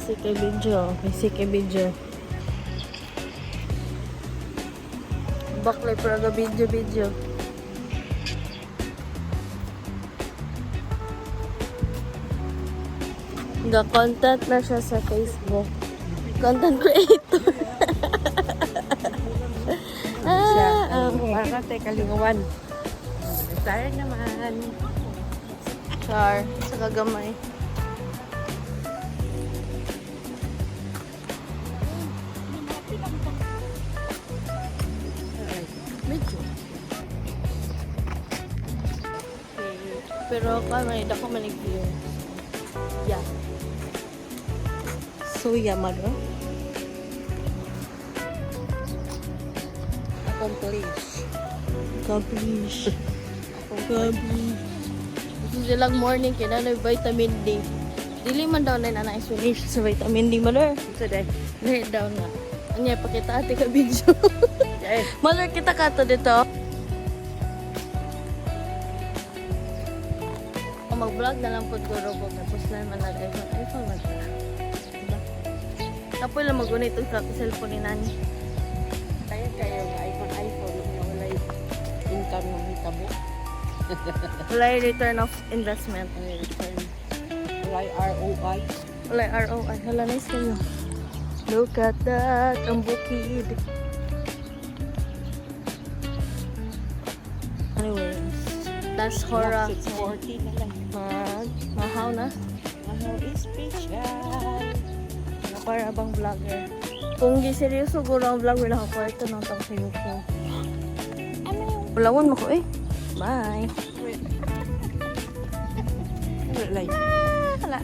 Sike video. May sike video. Baklay para video. Ga-content na siya sa Facebook. Content creator. Para tayo kalingawan. Tayo naman. Char. Sa kagamay. Medyo. Pero may dako manig-view. Yeah. So yamado. Accomplish. Accomplish. Gusto silang morning kaya na vitamin D. Dili man daw na na-isolation sa vitamin D, mother. Ito dahil. Dili daw na. Anya, pakita ate ka video. Mother, kita ka to dito. Mag-vlog na lang po guro ko. Tapos na naman nag-iPhone na ka. Diba? Tapos lang mag-unay itong cellphone ni Nani. Kaya kayo iPhone na wala income ng hitabo. Wala yung return of investment. Wala ROI. Wala yung ROI. Hala, nice kayo. Look at that. Ang bukid. Anyways. That's Hora. 640 na lang. Mahaw na. Ano is special? Para bang vlogger. Kung giseryoso ko ang vlogger lang ako, ito nang tang sa YouTube. Ulawan mo ko eh. Bye. Wala. Hala.